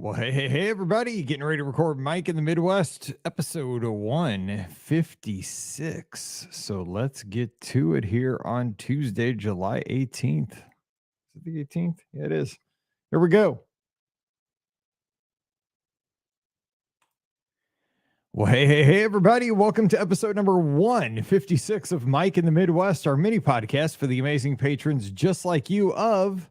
Well, hey, everybody. Getting ready to record Mike in the Midwest, episode 156. So let's get to it here on Tuesday, July 18th. Is it the 18th? Yeah, it is. Here we go. Well, hey, everybody. Welcome to episode number 156 of Mike in the Midwest, our mini podcast for the amazing patrons just like you of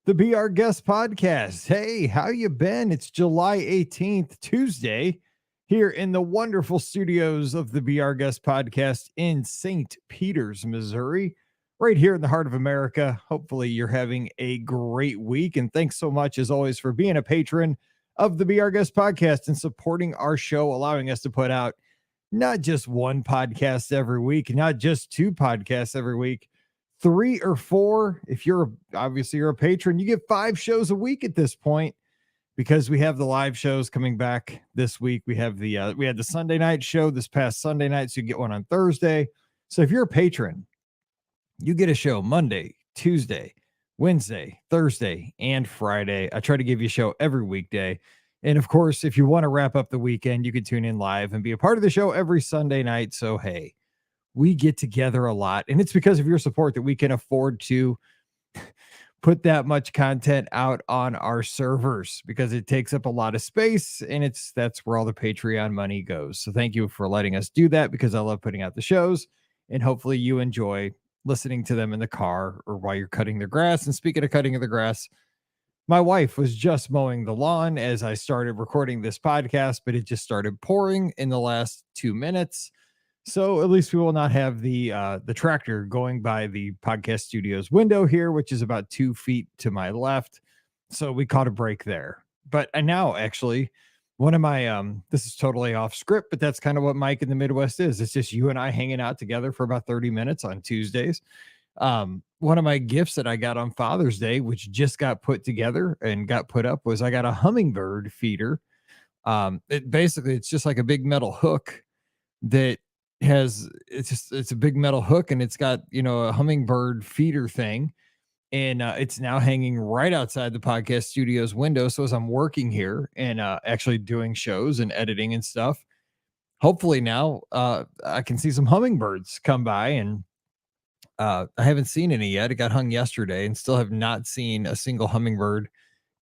the Be Our Guest podcast. Hey, how you been? It's July 18th, Tuesday, here in the wonderful studios of the Be Our Guest podcast in St. Peters, Missouri, right here in the heart of America. Hopefully you're having a great week. And thanks so much, as always, for being a patron of the Be Our Guest podcast and supporting our show, allowing us to put out not just one podcast every week, not just two podcasts every week, 3 or 4. If you're a patron, you get 5 shows a week at this point, because we have the live shows coming back this week. We have we had the Sunday night show this past Sunday night, so you get one on Thursday. So if you're a patron, you get a show Monday, Tuesday, Wednesday, Thursday, and Friday. I try to give you a show every weekday. And of course, if you want to wrap up the weekend, you can tune in live and be a part of the show every Sunday night. So hey, we get together a lot, and it's because of your support that we can afford to put that much content out on our servers, because it takes up a lot of space, and that's where all the Patreon money goes. So thank you for letting us do that, because I love putting out the shows, and hopefully you enjoy listening to them in the car or while you're cutting the grass. And speaking of cutting of the grass, my wife was just mowing the lawn as I started recording this podcast, but it just started pouring in the last 2 minutes. So at least we will not have the tractor going by the podcast studio's window here, which is about 2 feet to my left. So we caught a break there. But I now actually, one of my this is totally off script, but that's kind of what Mike in the Midwest is. It's just you and I hanging out together for about 30 minutes on Tuesdays. One of my gifts that I got on Father's Day, which just got put together and got put up, was I got a hummingbird feeder. It's just like a big metal hook that it's a big metal hook, and it's got, a hummingbird feeder thing. And it's now hanging right outside the podcast studio's window. So as I'm working here and actually doing shows and editing and stuff, hopefully now I can see some hummingbirds come by. And I haven't seen any yet. It got hung yesterday, and still have not seen a single hummingbird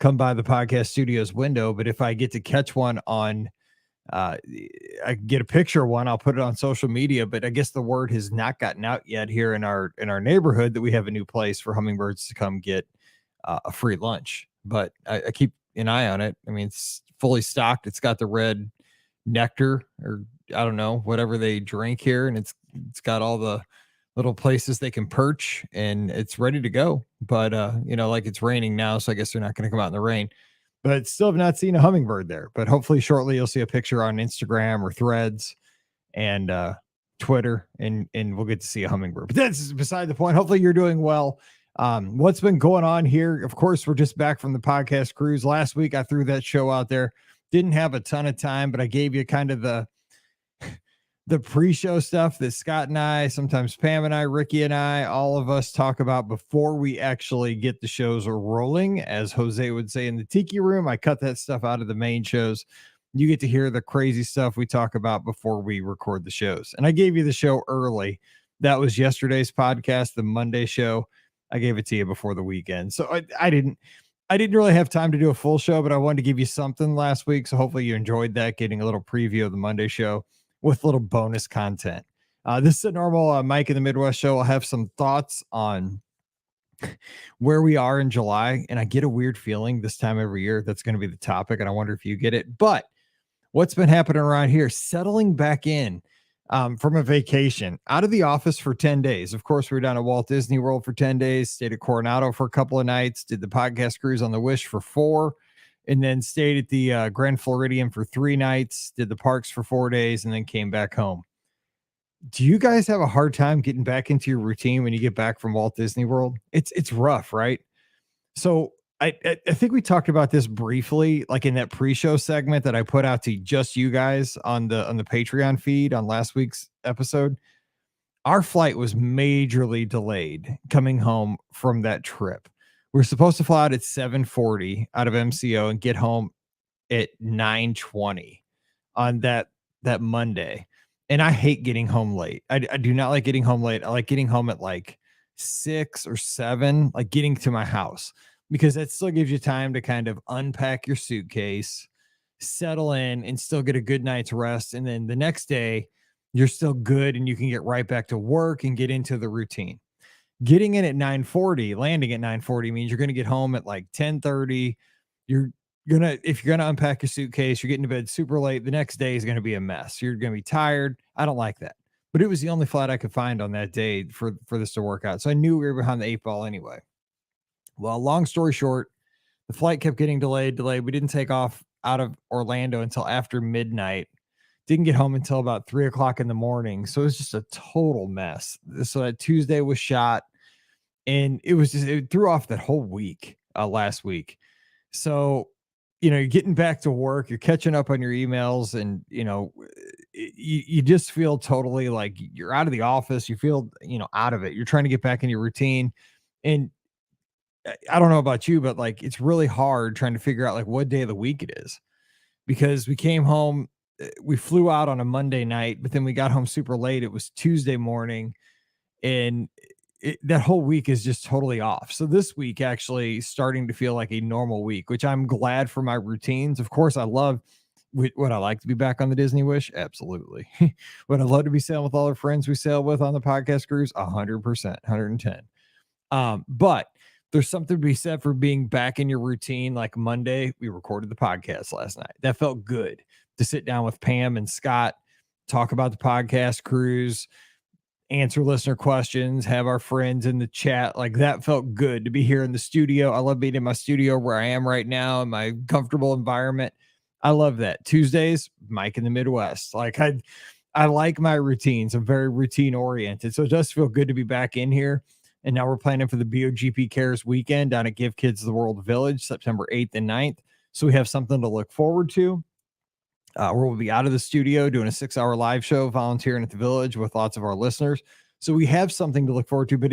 come by the podcast studio's window. But if I get to catch one on I get a picture of one, I'll put it on social media. But I guess the word has not gotten out yet here in our neighborhood that we have a new place for hummingbirds to come get a free lunch. But I keep an eye on it. I mean, it's fully stocked. It's got the red nectar, or I don't know, whatever they drink here, and it's got all the little places they can perch, and it's ready to go. But like, it's raining now, so I guess they're not going to come out in the rain. But still have not seen a hummingbird there. But hopefully shortly you'll see a picture on Instagram or Threads and Twitter, and we'll get to see a hummingbird. But that's beside the point. Hopefully you're doing well. What's been going on here? Of course, we're just back from the podcast cruise. Last week I threw that show out there. Didn't have a ton of time, but I gave you kind of the pre-show stuff that Scott and I, sometimes Pam and I, Ricky and I, all of us talk about before we actually get the shows rolling. As Jose would say in the Tiki Room, I cut that stuff out of the main shows. You get to hear the crazy stuff we talk about before we record the shows. And I gave you the show early. That was yesterday's podcast, the Monday show. I gave it to you before the weekend. So I didn't really have time to do a full show, but I wanted to give you something last week. So hopefully you enjoyed that, getting a little preview of the Monday show with little bonus content. This is a normal Mike in the Midwest show. I'll have some thoughts on where we are in July, and I get a weird feeling this time every year that's going to be the topic, and I wonder if you get it. But what's been happening around here, settling back in from a vacation, out of the office for 10 days. Of course, we were down at Walt Disney World for 10 days, stayed at Coronado for a couple of nights, did the podcast cruise on the Wish for 4, and then stayed at the Grand Floridian for 3 nights, did the parks for 4 days, and then came back home. Do you guys have a hard time getting back into your routine when you get back from Walt Disney World? It's rough, right? So I think we talked about this briefly, like in that pre-show segment that I put out to just you guys on the Patreon feed on last week's episode. Our flight was majorly delayed coming home from that trip. We're supposed to fly out at 7:40 out of MCO and get home at 9:20 on that Monday. And I hate getting home late. I do not like getting home late. I like getting home at like 6 or 7, like getting to my house, because that still gives you time to kind of unpack your suitcase, settle in, and still get a good night's rest. And then the next day, you're still good and you can get right back to work and get into the routine. Getting in at 9:40, landing at 9:40 means you're going to get home at like 10:30. You're if you're gonna unpack your suitcase, you're getting to bed super late. The next day is going to be a mess. You're going to be tired. I don't like that. But it was the only flight I could find on that day for this to work out. So I knew we were behind the 8 ball anyway. Well, long story short, the flight kept getting delayed. We didn't take off out of Orlando until after midnight. Didn't get home until about 3 o'clock in the morning. So it was just a total mess. So that Tuesday was shot, and it threw off that whole week last week. So, you're getting back to work, you're catching up on your emails, and, you just feel totally like you're out of the office. You feel, out of it. You're trying to get back in your routine. And I don't know about you, but like, it's really hard trying to figure out like what day of the week it is, because we came home, we flew out on a Monday night, but then we got home super late. It was Tuesday morning, and that whole week is just totally off. So this week actually starting to feel like a normal week, which I'm glad for my routines. Of course, I love what I like to be back on the Disney Wish. Absolutely. Would I love to be sailing with all our friends we sail with on the podcast cruise? 100%, 110. But there's something to be said for being back in your routine. Like Monday, we recorded the podcast last night. That felt good to sit down with Pam and Scott, talk about the podcast cruise, answer listener questions, have our friends in the chat. Like, that felt good to be here in the studio. I love being in my studio where I am right now in my comfortable environment. I love that. Tuesdays, Mike in the Midwest. Like, I like my routines. I'm very routine oriented. So it does feel good to be back in here. And now we're planning for the BOGP Cares weekend down at Give Kids the World Village, September 8th and 9th. So we have something to look forward to. Where we'll be out of the studio doing a 6-hour live show, volunteering at the village with lots of our listeners. So we have something to look forward to, but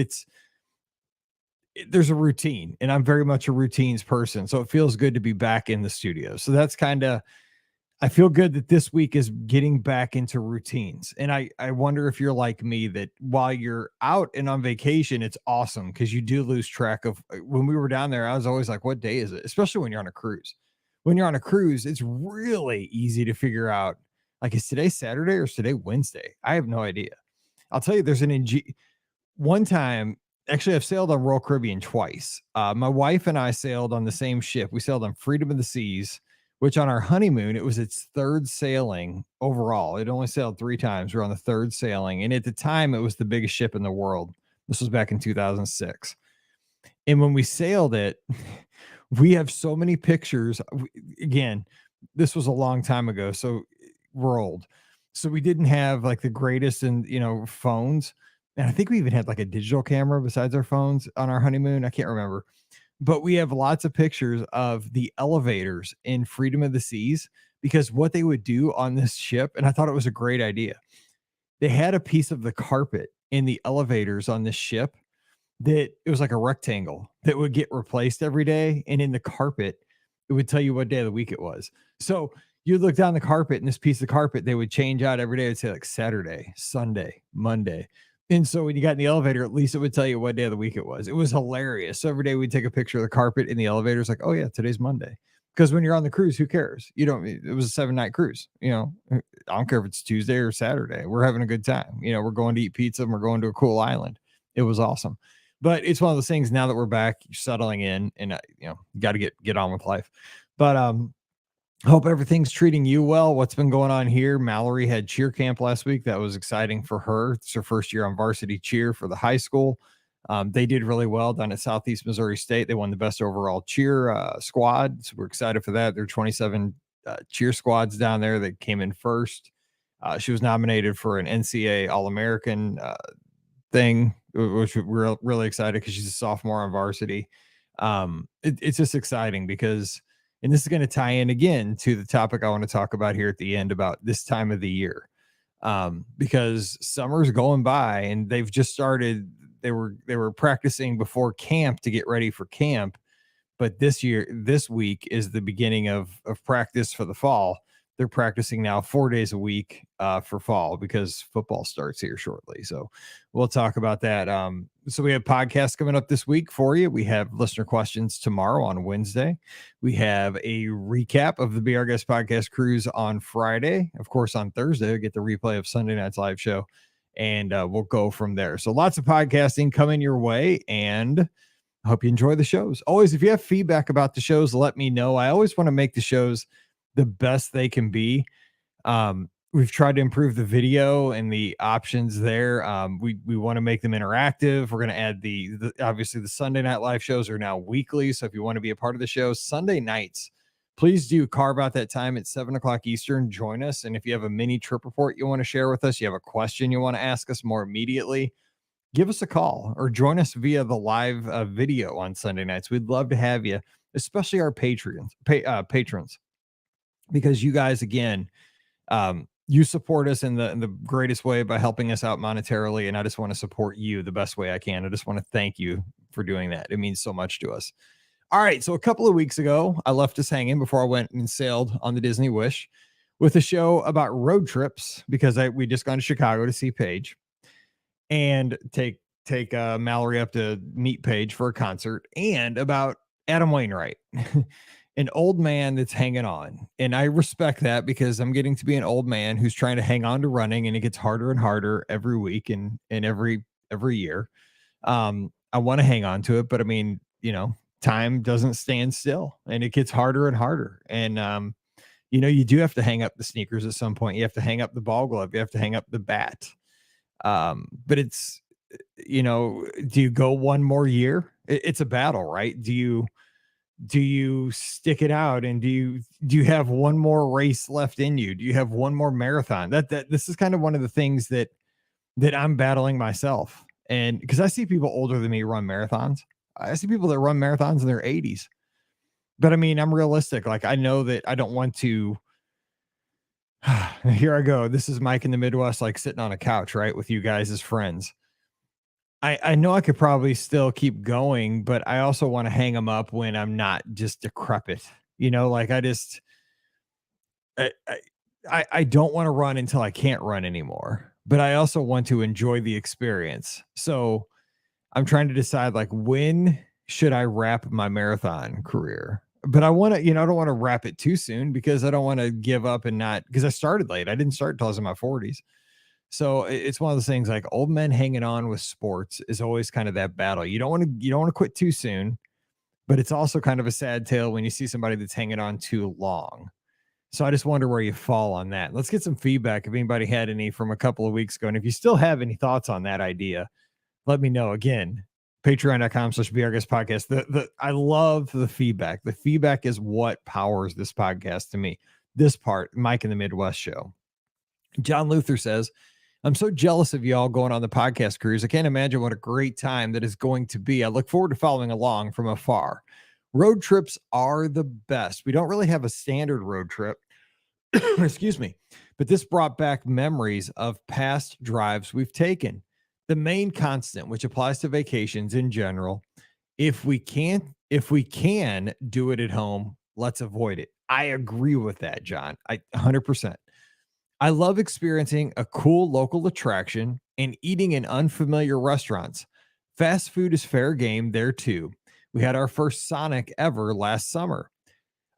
there's a routine, and I'm very much a routines person. So it feels good to be back in the studio. So that's I feel good that this week is getting back into routines. And I wonder if you're like me, that while you're out and on vacation, it's awesome because you do lose track of. When we were down there, I was always like, what day is it? Especially when you're on a cruise. When you're on a cruise, it's really easy to figure out, like, is today Saturday or is today Wednesday? I have no idea. I'll tell you, there's one time, actually, I've sailed on Royal Caribbean twice. My wife and I sailed on the same ship. We sailed on Freedom of the Seas, which on our honeymoon, it was its third sailing overall. It only sailed 3 times. We're on the third sailing. And at the time, it was the biggest ship in the world. This was back in 2006. And when we sailed it, we have so many pictures. Again, this was a long time ago, so we're old. So we didn't have like the greatest phones. And I think we even had like a digital camera besides our phones on our honeymoon. I can't remember. But we have lots of pictures of the elevators in Freedom of the Seas, because what they would do on this ship, and I thought it was a great idea, they had a piece of the carpet in the elevators on this ship that it was like a rectangle that would get replaced every day. And in the carpet, it would tell you what day of the week it was. So you'd look down the carpet, and this piece of carpet, they would change out every day. It'd say like Saturday, Sunday, Monday. And so when you got in the elevator, at least it would tell you what day of the week it was. It was hilarious. So every day we'd take a picture of the carpet in the elevator. It's like, oh yeah, today's Monday. Because when you're on the cruise, who cares? It was a 7-night cruise. I don't care if it's Tuesday or Saturday. We're having a good time. We're going to eat pizza and we're going to a cool island. It was awesome. But it's one of those things, now that we're back, you're settling in, and you got to get on with life. But hope everything's treating you well. What's been going on here? Mallory had cheer camp last week. That was exciting for her. It's her first year on varsity cheer for the high school. They did really well down at Southeast Missouri State. They won the best overall cheer squad. So we're excited for that. There are 27 cheer squads down there that came in first. She was nominated for an NCAA All-American thing, which we're really excited because she's a sophomore on varsity. It's just exciting because, and this is going to tie in again to the topic I want to talk about here at the end about this time of the year, because summer's going by and they've just started. They were practicing before camp to get ready for camp, But this week is the beginning of practice for the fall. They're practicing now 4 days a week for fall because football starts here shortly. So we'll talk about that. So we have podcasts coming up this week for you. We have listener questions tomorrow on Wednesday. We have a recap of the Be Our Guest podcast cruise on Friday. Of course, on Thursday, we get the replay of Sunday night's live show, and we'll go from there. So lots of podcasting coming your way, and I hope you enjoy the shows. Always, if you have feedback about the shows, let me know. I always want to make the shows the best they can be. We've tried to improve the video and the options there. We want to make them interactive. We're going to add the obviously the Sunday night live shows are now weekly. So if you want to be a part of the show, Sunday nights, please do carve out that time at 7:00 Eastern. Join us. And if you have a mini trip report you want to share with us, you have a question you want to ask us more immediately, give us a call or join us via the live video on Sunday nights. We'd love to have you, especially our patrons, because you guys, again, you support us in the greatest way by helping us out monetarily. And I just want to support you the best way I can. I just want to thank you for doing that. It means so much to us. All right. So a couple of weeks ago, I left us hanging before I went and sailed on the Disney Wish with a show about road trips because we just gone to Chicago to see Paige and take Mallory up to meet Paige for a concert, and about Adam Wainwright, an old man that's hanging on. And I respect that because I'm getting to be an old man who's trying to hang on to running, and it gets harder and harder every week and every year. I want to hang on to it, but I mean, time doesn't stand still and it gets harder and harder. And, you do have to hang up the sneakers at some point. You have to hang up the ball glove. You have to hang up the bat. But it's, do you go one more year? It's a battle, right? Do you stick it out, and do you have one more race left in you? Do you have one more marathon? That this is kind of one of the things that I'm battling myself. And because I see people older than me run marathons, I see people that run marathons in their 80s. But I mean, I'm realistic. Like, I know that I don't want to. Here I go. This is Mike in the Midwest, like sitting on a couch, right, with you guys as friends. I know I could probably still keep going, but I also want to hang them up when I'm not just decrepit. Like I don't want to run until I can't run anymore, but I also want to enjoy the experience. So I'm trying to decide, like, when should I wrap my marathon career? But I want to, I don't want to wrap it too soon because I don't want to give up and not, because I started late. I didn't start until I was in my 40s. So it's one of those things, like, old men hanging on with sports is always kind of that battle. You don't want to quit too soon, but it's also kind of a sad tale when you see somebody that's hanging on too long. So I just wonder where you fall on that. Let's get some feedback if anybody had any from a couple of weeks ago. And if you still have any thoughts on that idea, let me know. Again, patreon.com/BeOurGuestPodcast. I love the feedback. The feedback is what powers this podcast to me. This part, Mike in the Midwest show. John Luther says, I'm so jealous of y'all going on the podcast cruise. I can't imagine what a great time that is going to be. I look forward to following along from afar. Road trips are the best. We don't really have a standard road trip. Excuse me. But this brought back memories of past drives we've taken. The main constant, which applies to vacations in general, if we can do it at home, let's avoid it. I agree with that, John. 100%. I love experiencing a cool local attraction and eating in unfamiliar restaurants. Fast food is fair game there too. We had our first Sonic ever last summer.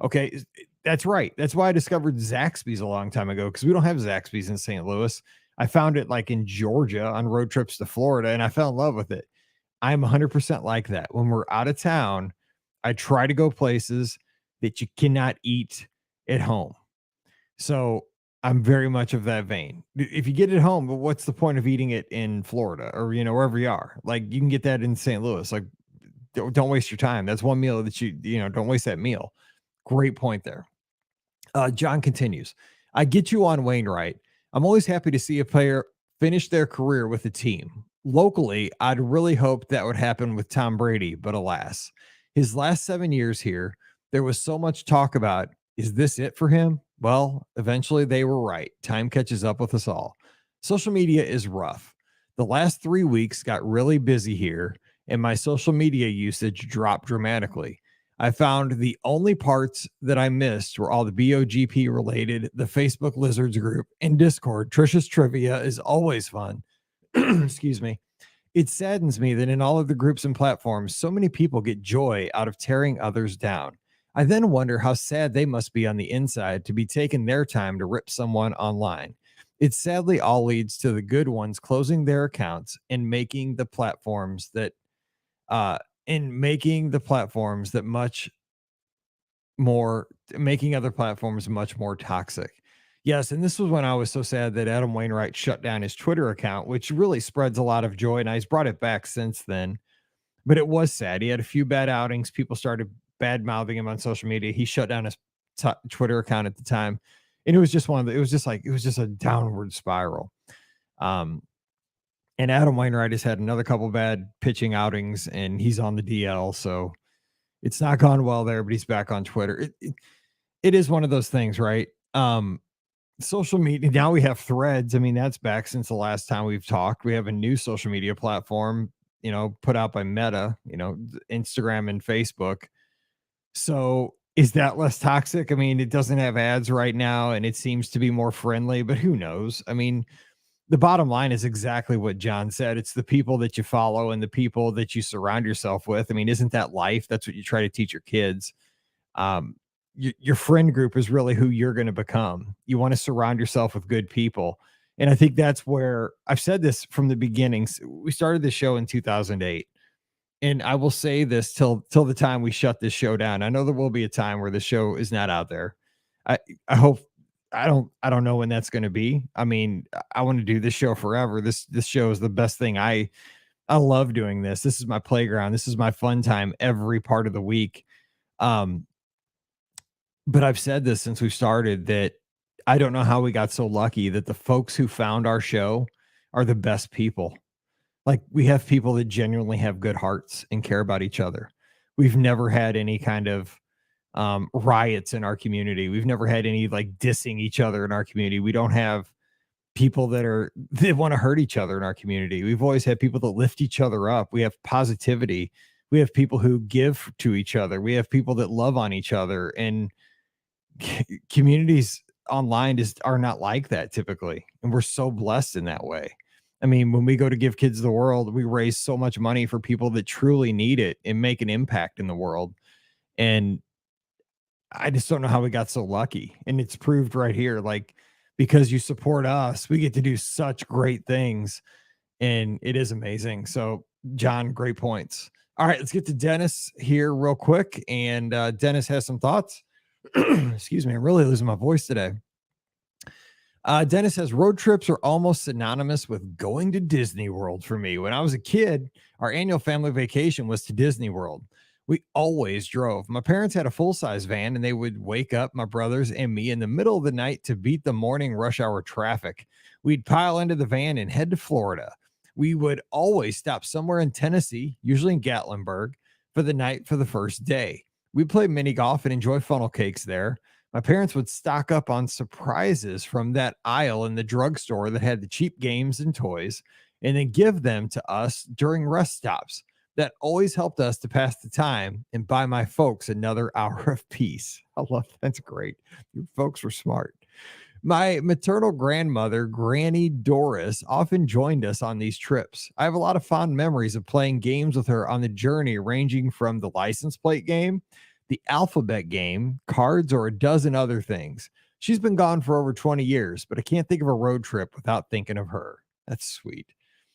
Okay, that's right. That's why I discovered Zaxby's a long time ago, because we don't have Zaxby's in St. Louis. I found it like in Georgia on road trips to Florida, and I fell in love with it. I'm 100% like that. When we're out of town, I try to go places that you cannot eat at home. So I'm very much of that vein. If you get it home, but what's the point of eating it in Florida or, wherever you are? Like, you can get that in St. Louis. Like, don't waste your time. That's one meal that don't waste that meal. Great point there. John continues. I get you on Wainwright. I'm always happy to see a player finish their career with a team. Locally, I'd really hoped that would happen with Tom Brady, but alas, his last 7 years here, there was so much talk about, is this it for him? Well, eventually they were right. Time catches up with us all. Social media is rough. The last 3 weeks got really busy here, and my social media usage dropped dramatically. I found the only parts that I missed were all the BOGP related, the Facebook Lizards group, and Discord. Trisha's trivia is always fun. Excuse me. It saddens me that in all of the groups and platforms, so many people get joy out of tearing others down. I then wonder how sad they must be on the inside to be taking their time to rip someone online. It sadly all leads to the good ones closing their accounts and making the platforms that uh making the platforms that much more making other platforms much more toxic. Yes, and this was when I was so sad that Adam Wainwright shut down his Twitter account, which really spreads a lot of joy, and he's brought it back since then. But it was sad. He had a few bad outings. People started bad mouthing him on social media. He shut down his Twitter account at the time, and it was just one of the. It was just a downward spiral. Um, and Adam Wainwright has had another couple bad pitching outings, and he's on the DL, so it's not gone well there. But he's back on Twitter. It is one of those things, right? Social media, now we have Threads. I mean, that's back since the last time we've talked. We have a new social media platform, put out by Meta, Instagram and Facebook. So is that less toxic? I mean, it doesn't have ads right now and it seems to be more friendly, but who knows? I mean, the bottom line is exactly what John said. It's the people that you follow and the people that you surround yourself with. I mean, isn't that life? That's what you try to teach your kids. Um, your friend group is really who you're going to become. You want to surround yourself with good people. And I think that's where I've said this from the beginning. We started the show in 2008. And I will say this till the time we shut this show down. I know there will be a time where the show is not out there. I hope I don't know when that's going to be. I mean, I want to do this show forever. This show is the best thing. I love doing this. This is my playground. This is my fun time every part of the week. But I've said this since we started that I don't know how we got so lucky that the folks who found our show are the best people. Like, we have people that genuinely have good hearts and care about each other. We've never had any kind of riots in our community. We've never had any like dissing each other in our community. We don't have people that want to hurt each other in our community. We've always had people that lift each other up. We have positivity. We have people who give to each other. We have people that love on each other, and communities online are not like that typically. And we're so blessed in that way. I mean, when we go to Give Kids the World, we raise so much money for people that truly need it and make an impact in the world. And I just don't know how we got so lucky. And it's proved right here. Like, because you support us, we get to do such great things. And it is amazing. So, John, great points. All right, let's get to Dennis here real quick. And Dennis has some thoughts. Excuse me, I'm really losing my voice today. Dennis says road trips are almost synonymous with going to Disney World for me. When I was a kid, our annual family vacation was to Disney World. We always drove. My parents had a full-size van, and they would wake up my brothers and me in the middle of the night to beat the morning rush hour traffic. We'd pile into the van and head to Florida. We would always stop somewhere in Tennessee, usually in Gatlinburg, for the night for the first day. We'd play mini golf and enjoy funnel cakes there. My parents would stock up on surprises from that aisle in the drugstore that had the cheap games and toys, and then give them to us during rest stops. That always helped us to pass the time and buy my folks another hour of peace. I love that's great. You folks were smart. My maternal grandmother, Granny Doris, often joined us on these trips. I have a lot of fond memories of playing games with her on the journey, ranging from the license plate game, the alphabet game, cards, or a dozen other things. She's been gone for over 20 years, but I can't think of a road trip without thinking of her. That's sweet.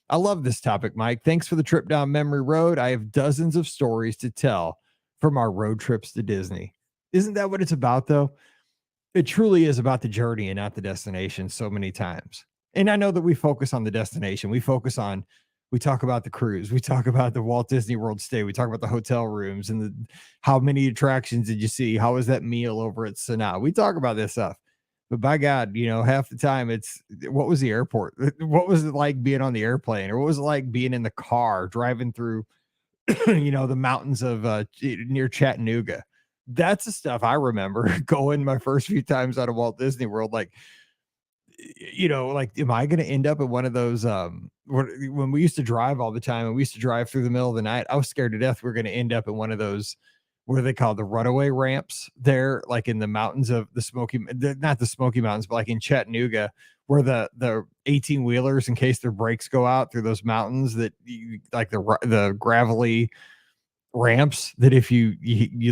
I love this topic, Mike. Thanks for the trip down memory road. I have dozens of stories to tell from our road trips to Disney. Isn't that what it's about, though? It truly is about the journey and not the destination so many times. And I know that we focus on the destination. We talk about the cruise. We talk about the Walt Disney World stay. We talk about the hotel rooms and how many attractions did you see? How was that meal over at Sanaa? We talk about this stuff. But by God, half the time it's what was the airport? What was it like being on the airplane? Or what was it like being in the car driving through, the mountains of near Chattanooga? That's the stuff I remember going my first few times out of Walt Disney World. Like, am I going to end up at one of those, when we used to drive all the time and we used to drive through the middle of the night, I was scared to death we are going to end up in one of those what are they called? The runaway ramps there, like in the mountains of not the Smoky Mountains, but like in Chattanooga, where the 18 wheelers, in case their brakes go out through those mountains, that you like the gravelly ramps, that if you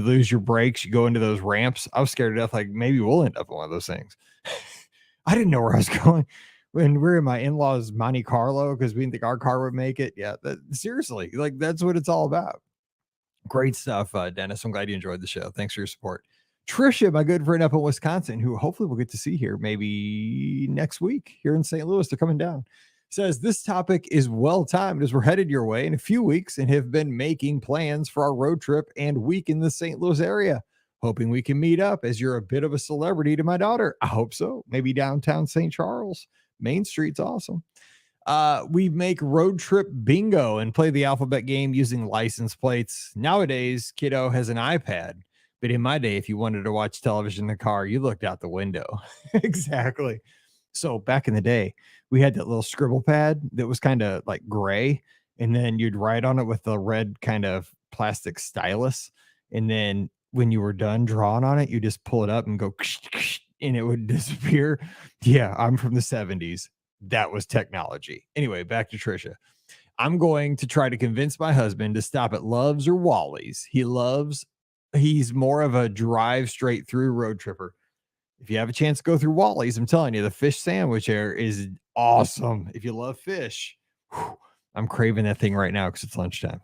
lose your brakes, you go into those ramps. I was scared to death. Like maybe we'll end up in one of those things. I didn't know where I was going when we were in my in-laws Monte Carlo because we didn't think our car would make it. Yeah, seriously, like that's what it's all about. Great stuff, Dennis. I'm glad you enjoyed the show. Thanks for your support. Trisha, my good friend up in Wisconsin, who hopefully we'll get to see here maybe next week here in St. Louis. They're coming down. Says this topic is well timed as we're headed your way in a few weeks and have been making plans for our road trip and week in the St. Louis area. Hoping we can meet up as you're a bit of a celebrity to my daughter. I hope so. Maybe downtown St. Charles. Main Street's awesome. We make road trip bingo and play the alphabet game using license plates. Nowadays, kiddo has an iPad. But in my day, if you wanted to watch television in the car, you looked out the window. Exactly. So back in the day, we had that little scribble pad that was kind of like gray. And then you'd write on it with the red kind of plastic stylus. And then when you were done drawing on it, you just pull it up and go and it would disappear. Yeah, I'm from the 70s. That was technology. Anyway, back to Trisha. I'm going to try to convince my husband to stop at Love's or Wally's. He's more of a drive straight through road tripper. If you have a chance to go through Wally's, I'm telling you, the fish sandwich there is awesome. If you love fish, I'm craving that thing right now because it's lunchtime.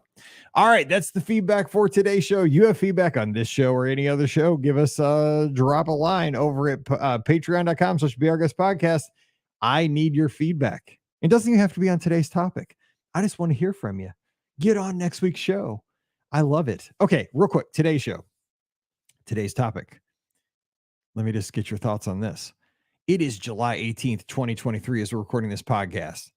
All right, that's the feedback for today's show. You have feedback on this show or any other show, give us drop a line over at patreon.com/BeOurGuestPodcast. I need your feedback. It doesn't even have to be on today's topic. I just want to hear from you. Get on next week's show. I love it. Okay, real quick, today's show. Today's topic. Let me just get your thoughts on this. It is July 18th, 2023 as we're recording this podcast.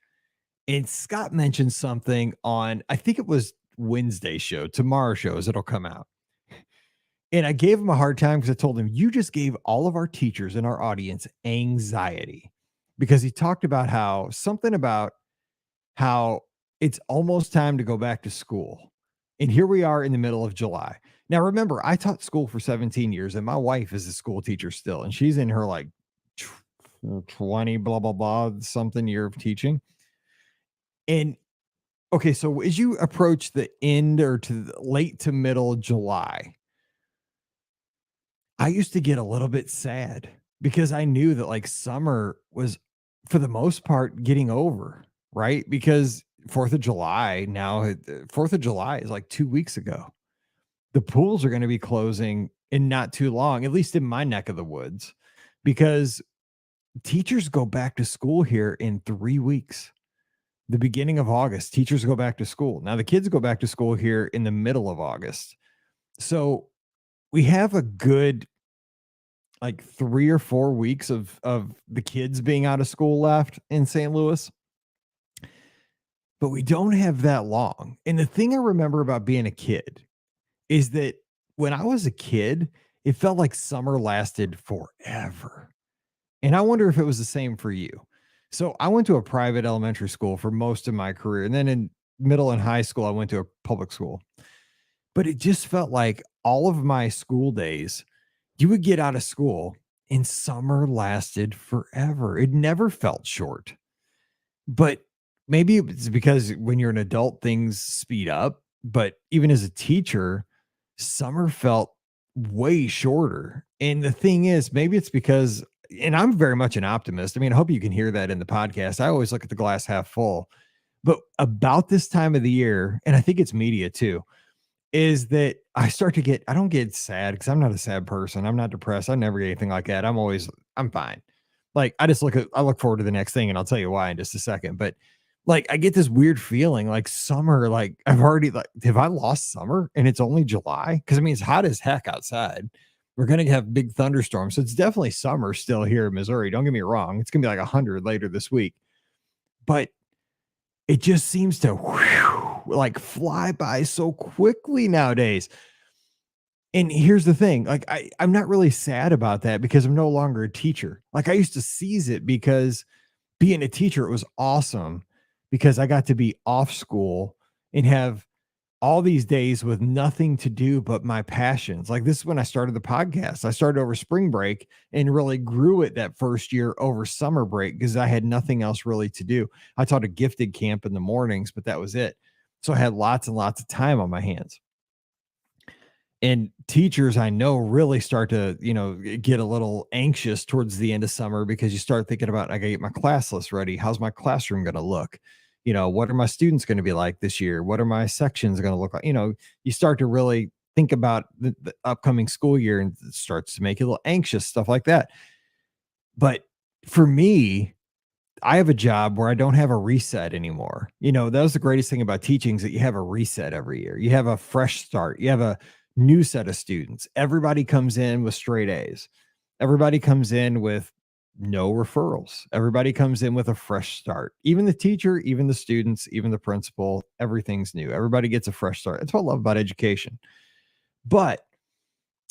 And Scott mentioned something on, I think it was Wednesday's show, tomorrow's show as it'll come out. And I gave him a hard time because I told him, you just gave all of our teachers in our audience anxiety, because he talked about how it's almost time to go back to school. And here we are in the middle of July. Now, remember, I taught school for 17 years and my wife is a school teacher still. And she's in her like 20, blah, blah, blah, something year of teaching. And okay, so as you approach the end or to the late to middle July, I used to get a little bit sad because I knew that like summer was for the most part getting over, right? Because 4th of July now, 4th of July is like 2 weeks ago. The pools are going to be closing in not too long, at least in my neck of the woods, because teachers go back to school here in 3 weeks. The beginning of August, teachers go back to school. Now the kids go back to school here in the middle of August. So we have a good like 3 or 4 weeks of the kids being out of school left in St. Louis. But we don't have that long. And the thing I remember about being a kid is that when I was a kid, it felt like summer lasted forever. And I wonder if it was the same for you. So I went to a private elementary school for most of my career. And then in middle and high school, I went to a public school. But it just felt like all of my school days, you would get out of school and summer lasted forever. It never felt short. But maybe it's because when you're an adult, things speed up. But even as a teacher, summer felt way shorter. And the thing is, maybe it's because, and I'm very much an optimist. I mean, I hope you can hear that in the podcast. I always look at the glass half full. But about this time of the year, and I think it's media too, is that I don't get sad because I'm not a sad person. I'm not depressed. I never get anything like that. I'm fine. Like I look forward to the next thing and I'll tell you why in just a second. But like, I get this weird feeling like summer, like have I lost summer and it's only July? Cause I mean, it's hot as heck outside. We're going to have big thunderstorms. So it's definitely summer still here in Missouri. Don't get me wrong. It's going to be like 100 later this week, but it just seems to like fly by so quickly nowadays. And here's the thing, like I'm not really sad about that because I'm no longer a teacher. Like I used to seize it because being a teacher, it was awesome because I got to be off school and have all these days with nothing to do but my passions. Like this is when I started the podcast. I started over spring break and really grew it that first year over summer break because I had nothing else really to do. I taught a gifted camp in the mornings, but that was it. So I had lots and lots of time on my hands. And teachers I know really start to, get a little anxious towards the end of summer because you start thinking about, I gotta get my class list ready. How's my classroom going to look? What are my students going to be like this year? What are my sections going to look like? You start to really think about the upcoming school year, and it starts to make you a little anxious, stuff like that. But for me, I have a job where I don't have a reset anymore. That was the greatest thing about teaching, is that you have a reset every year. You have a fresh start. You have a new set of students. Everybody comes in with straight A's. Everybody comes in with no referrals. Everybody comes in with a fresh start. Even the teacher, even the students, even the principal, everything's new. Everybody gets a fresh start. That's what I love about education. But,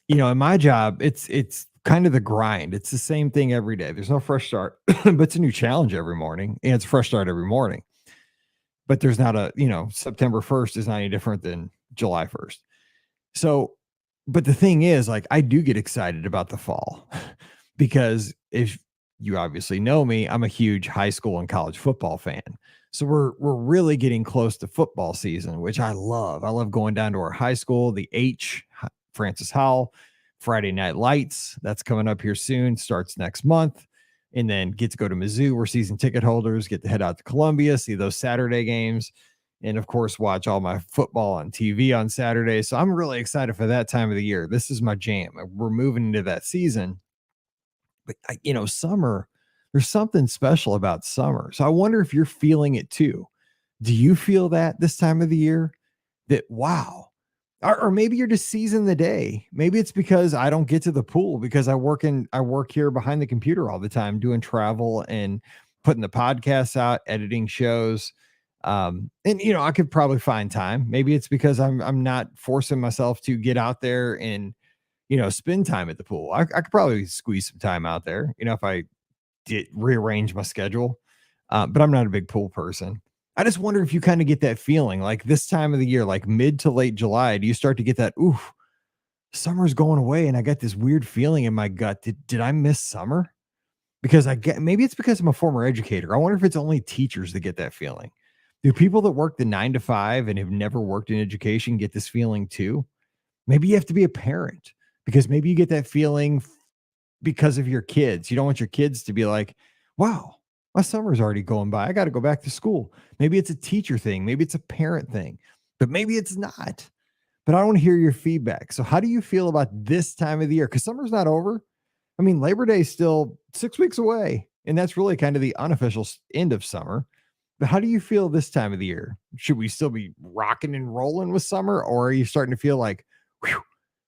in my job, it's kind of the grind. It's the same thing every day. There's no fresh start, but it's a new challenge every morning, and it's a fresh start every morning. But there's not September 1st is not any different than July 1st. So, but the thing is, like, I do get excited about the fall because if you obviously know me, I'm a huge high school and college football fan. So we're really getting close to football season, which I love. I love going down to our high school, the Francis Howell, Friday Night Lights. That's coming up here soon, starts next month. And then get to go to Mizzou. We're season ticket holders, get to head out to Columbia, see those Saturday games. And of course, watch all my football on TV on Saturday. So I'm really excited for that time of the year. This is my jam. We're moving into that season. But, summer, there's something special about summer. So I wonder if you're feeling it too. Do you feel that this time of the year? That, wow. Or maybe you're just seizing the day. Maybe it's because I don't get to the pool because I work here behind the computer all the time, doing travel and putting the podcasts out, editing shows. And I could probably find time. Maybe it's because I'm not forcing myself to get out there and spend time at the pool. I could probably squeeze some time out there, if I did rearrange my schedule. But I'm not a big pool person. I just wonder if you kind of get that feeling like this time of the year, like mid to late July, do you start to get that, ooh, summer's going away, and I got this weird feeling in my gut. Did I miss summer? Because maybe it's because I'm a former educator. I wonder if it's only teachers that get that feeling. Do people that work the 9 to 5 and have never worked in education get this feeling too? Maybe you have to be a parent because maybe you get that feeling because of your kids. You don't want your kids to be like, wow, my summer's already going by. I got to go back to school. Maybe it's a teacher thing. Maybe it's a parent thing, but maybe it's not. But I want to hear your feedback. So how do you feel about this time of the year? Because summer's not over. I mean, Labor Day is still 6 weeks away, and that's really kind of the unofficial end of summer. But how do you feel this time of the year? Should we still be rocking and rolling with summer, or are you starting to feel like, whew,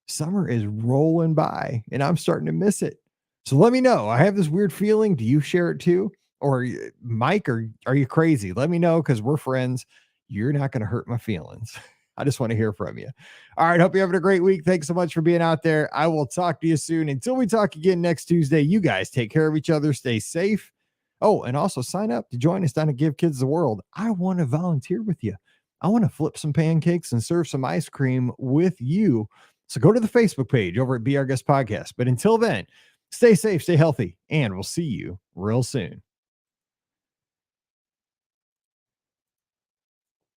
summer is rolling by and I'm starting to miss it? So let me know. I have this weird feeling. Do you share it too? Or Mike, or are you crazy? Let me know, because we're friends. You're not going to hurt my feelings. I just want to hear from you. All right. Hope you're having a great week. Thanks so much for being out there. I will talk to you soon. Until we talk again next Tuesday, you guys take care of each other. Stay safe. Oh, and also sign up to join us down at Give Kids the World. I want to volunteer with you. I want to flip some pancakes and serve some ice cream with you. So go to the Facebook page over at Be Our Guest Podcast. But until then, stay safe, stay healthy, and we'll see you real soon.